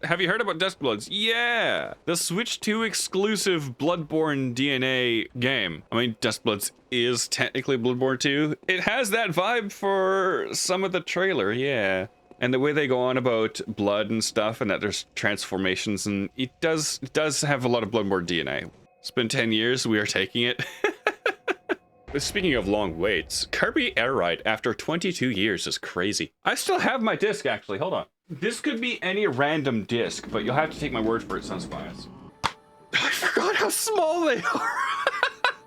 Have you heard about Duskbloods? Yeah! The Switch 2 exclusive Bloodborne DNA game. I mean, Duskbloods is technically Bloodborne 2. It has that vibe for some of the trailer, yeah. And the way they go on about blood and stuff, and that there's transformations, and it does have a lot of Bloodborne DNA. It's been 10 years, we are taking it. Speaking of long waits, Kirby Air Ride after 22 years is crazy. I still have my disc, actually. Hold on. This could be any random disc, but you'll have to take my word for it, Sunspies. I forgot how small they are.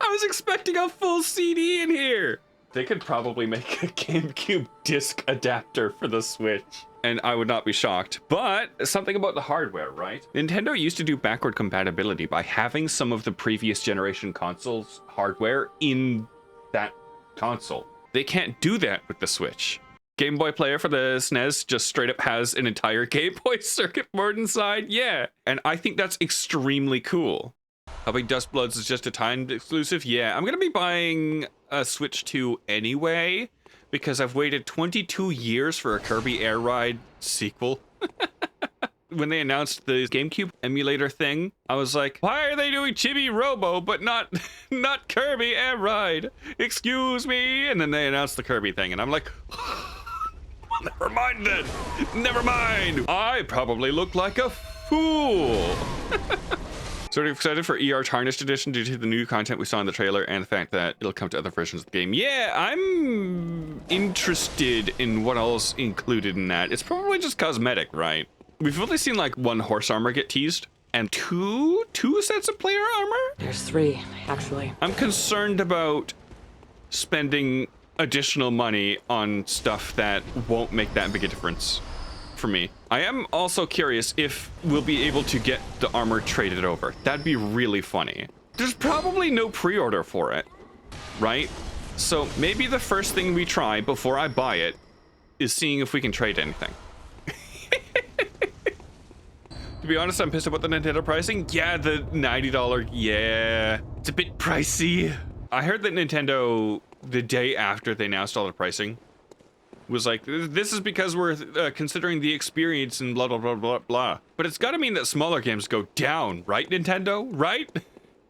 I was expecting a full CD in here. They could probably make a GameCube disc adapter for the Switch, and I would not be shocked. But something about the hardware, right? Nintendo used to do backward compatibility by having some of the previous generation consoles' hardware in that console. They can't do that with the Switch. Game Boy Player for the SNES just straight up has an entire Game Boy circuit board inside, yeah. And I think that's extremely cool. How big Duskbloods is just a timed exclusive? Yeah, I'm gonna be buying a Switch 2 anyway, because I've waited 22 years for a Kirby Air Ride sequel. When they announced the GameCube emulator thing, I was like, why are they doing Chibi Robo but not Kirby Air Ride? Excuse me. And then they announced the Kirby thing, and I'm like, never mind then. Never mind. I probably look like a fool. Sort of excited for ER Tarnished Edition due to the new content we saw in the trailer and the fact that it'll come to other versions of the game. Yeah, I'm interested in what else included in that. It's probably just cosmetic, right? We've only seen like one horse armor get teased and two sets of player armor? There's 3, actually. I'm concerned about spending additional money on stuff that won't make that big a difference for me. I am also curious if we'll be able to get the armor traded over. That'd be really funny. There's probably no pre-order for it, right? So maybe the first thing we try before I buy it is seeing if we can trade anything. To be honest, I'm pissed about the Nintendo pricing. Yeah, the $90, yeah. It's a bit pricey. I heard that Nintendo, the day after they announced all the pricing, was like, this is because we're considering the experience and blah, blah, blah, blah, blah. But it's gotta mean that smaller games go down, right, Nintendo? Right?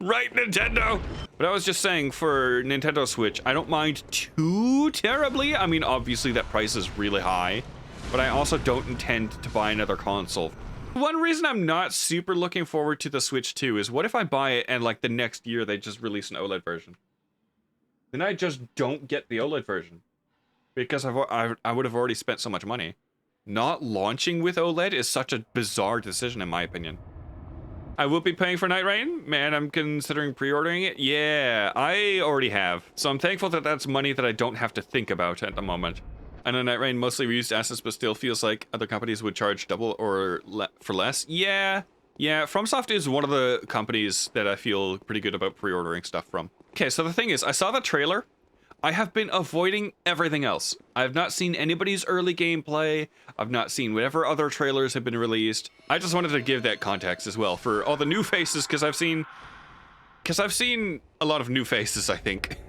Right, Nintendo? But I was just saying, for Nintendo Switch, I don't mind too terribly. I mean, obviously that price is really high, but I also don't intend to buy another console. One reason I'm not super looking forward to the Switch 2 is what if I buy it and like the next year they just release an OLED version? Then I just don't get the OLED version. Because I would have already spent so much money. Not launching with OLED is such a bizarre decision in my opinion. I will be paying for Nightreign. Man, I'm considering pre-ordering it. Yeah, I already have. So I'm thankful that that's money that I don't have to think about at the moment. I know Nightreign mostly reused assets, but still feels like other companies would charge double or for less. Yeah, FromSoft is one of the companies that I feel pretty good about pre-ordering stuff from. Okay, so the thing is, I saw the trailer. I have been avoiding everything else. I have not seen anybody's early gameplay. I've not seen whatever other trailers have been released. I just wanted to give that context as well for all the new faces, because I've seen a lot of new faces, I think.